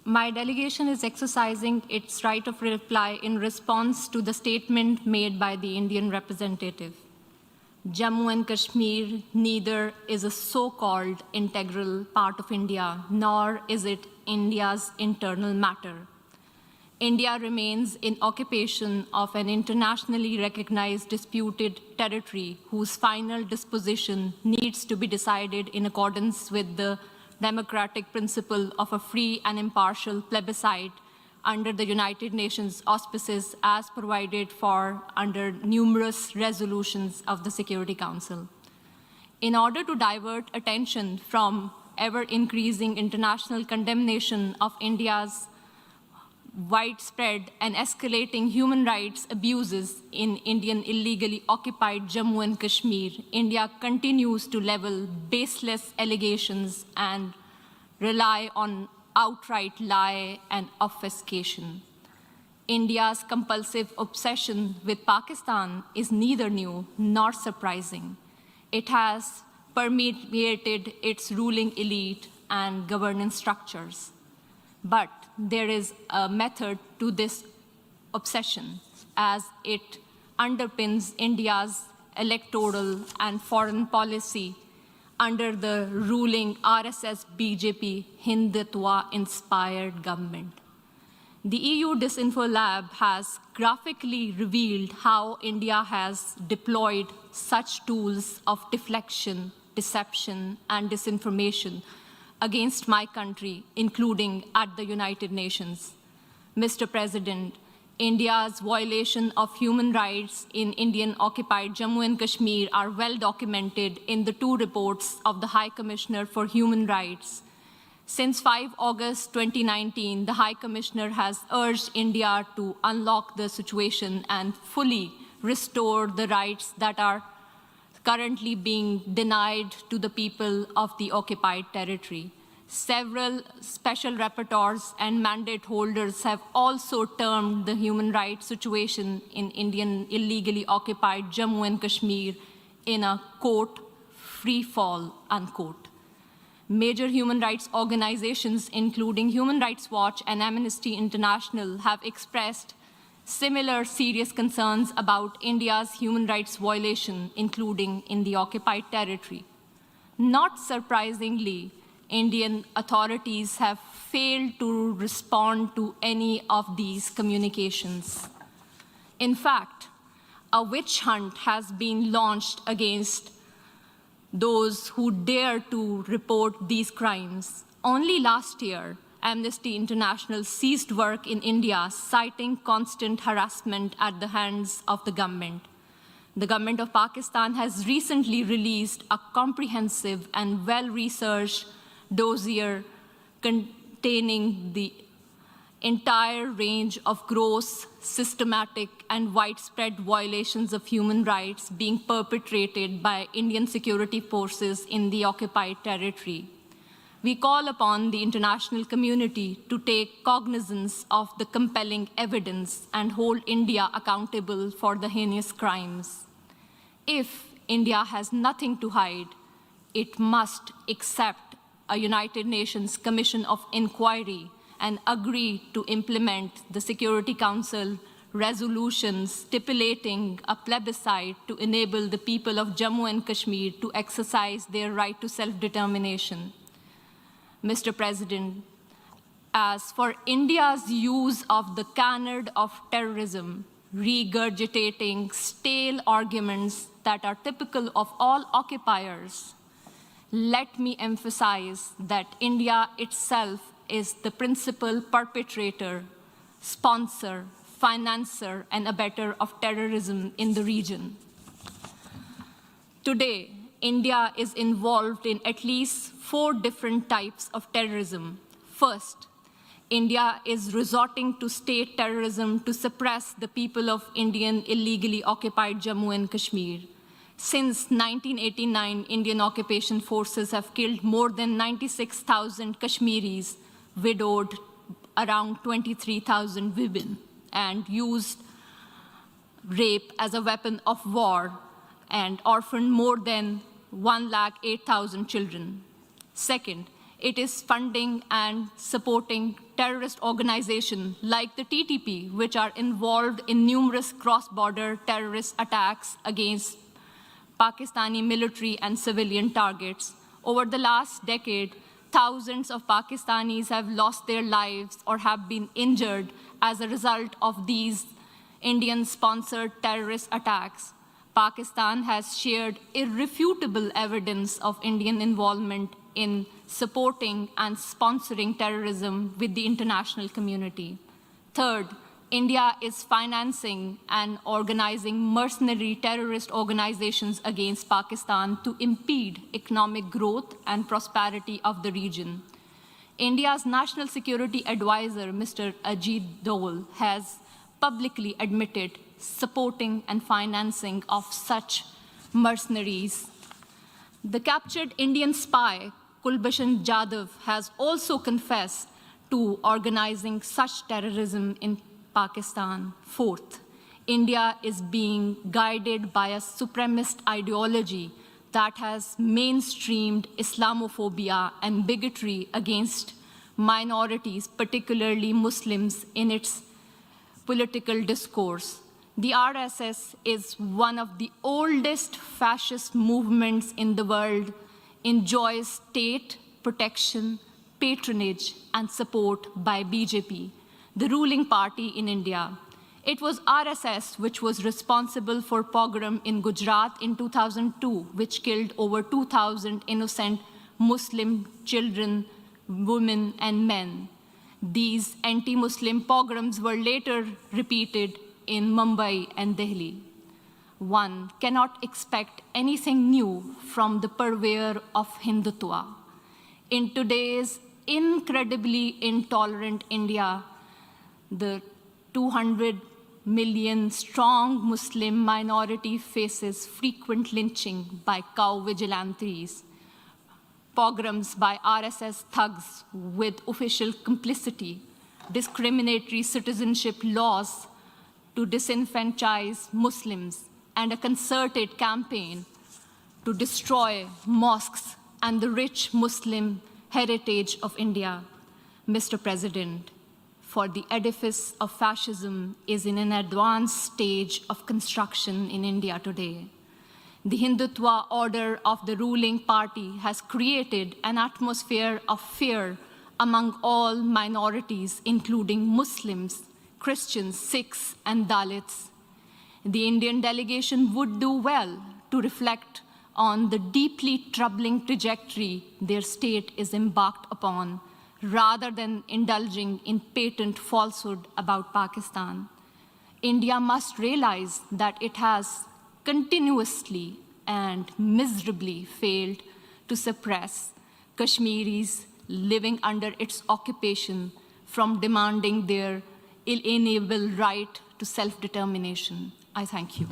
My delegation is exercising its right of reply in response to the statement made by the Indian representative. Jammu and Kashmir neither is a so-called integral part of India, nor is it India's internal matter. India remains in occupation of an internationally recognized disputed territory whose final disposition needs to be decided in accordance with the democratic principle of a free and impartial plebiscite under the United Nations auspices as provided for under numerous resolutions of the Security Council. In order to divert attention from ever-increasing international condemnation of India's widespread and escalating human rights abuses in Indian illegally occupied Jammu and Kashmir, India continues to level baseless allegations and rely on outright lie and obfuscation. India's compulsive obsession with Pakistan is neither new nor surprising. It has permeated its ruling elite and governance structures. But there is a method to this obsession, as it underpins India's electoral and foreign policy under the ruling RSS-BJP Hindutva-inspired government. The EU Disinfo Lab has graphically revealed how India has deployed such tools of deflection, deception, and disinformation against my country, including at the United Nations. Mr. President, India's violation of human rights in Indian-occupied Jammu and Kashmir are well documented in the two reports of the High Commissioner for Human Rights. Since 5 August 2019, the High Commissioner has urged India to unlock the situation and fully restore the rights that are currently being denied to the people of the occupied territory. Several special rapporteurs and mandate holders have also termed the human rights situation in Indian illegally occupied Jammu and Kashmir in a, quote, free fall, unquote. Major human rights organizations, including Human Rights Watch and Amnesty International, have expressed similar serious concerns about India's human rights violation, including in the occupied territory. Not surprisingly, Indian authorities have failed to respond to any of these communications. In fact, a witch hunt has been launched against those who dare to report these crimes. Only last year, Amnesty International ceased work in India, citing constant harassment at the hands of the government. The government of Pakistan has recently released a comprehensive and well-researched dossier containing the entire range of gross, systematic, and widespread violations of human rights being perpetrated by Indian security forces in the occupied territory. We call upon the international community to take cognizance of the compelling evidence and hold India accountable for the heinous crimes. If India has nothing to hide, it must accept a United Nations Commission of Inquiry and agree to implement the Security Council resolutions stipulating a plebiscite to enable the people of Jammu and Kashmir to exercise their right to self-determination. Mr. President, as for India's use of the canard of terrorism, regurgitating stale arguments that are typical of all occupiers, let me emphasize that India itself is the principal perpetrator, sponsor, financer, and abettor of terrorism in the region. Today, India is involved in at least 4 different types of terrorism. First, India is resorting to state terrorism to suppress the people of Indian illegally occupied Jammu and Kashmir. Since 1989, Indian occupation forces have killed more than 96,000 Kashmiris, widowed around 23,000 women, and used rape as a weapon of war and orphaned more than 108,000 children. Second, it is funding and supporting terrorist organizations like the TTP, which are involved in numerous cross-border terrorist attacks against Pakistani military and civilian targets. Over the last decade, thousands of Pakistanis have lost their lives or have been injured as a result of these Indian-sponsored terrorist attacks. Pakistan has shared irrefutable evidence of Indian involvement in supporting and sponsoring terrorism with the international community. Third, India is financing and organizing mercenary terrorist organizations against Pakistan to impede economic growth and prosperity of the region. India's National Security Advisor, Mr. Ajit Dole, has publicly admitted supporting and financing of such mercenaries. The captured Indian spy, Kulbhushan Jadhav, has also confessed to organizing such terrorism in Pakistan. Fourth, India is being guided by a supremacist ideology that has mainstreamed Islamophobia and bigotry against minorities, particularly Muslims, in its political discourse. The RSS is one of the oldest fascist movements in the world, enjoys state protection, patronage, and support by BJP, the ruling party in India. It was RSS which was responsible for pogrom in Gujarat in 2002, which killed over 2,000 innocent Muslim children, women, and men. These anti-Muslim pogroms were later repeated in Mumbai and Delhi. One cannot expect anything new from the purveyor of Hindutva. In today's incredibly intolerant India, the 200 million strong Muslim minority faces frequent lynching by cow vigilantes, pogroms by RSS thugs with official complicity, discriminatory citizenship laws to disenfranchise Muslims, and a concerted campaign to destroy mosques and the rich Muslim heritage of India. Mr. President, for the edifice of fascism is in an advanced stage of construction in India today. The Hindutva order of the ruling party has created an atmosphere of fear among all minorities, including Muslims, Christians, Sikhs, and Dalits. The Indian delegation would do well to reflect on the deeply troubling trajectory their state is embarked upon, rather than indulging in patent falsehood about Pakistan. India must realize that it has continuously and miserably failed to suppress Kashmiris living under its occupation from demanding their inalienable right to self-determination. I thank you.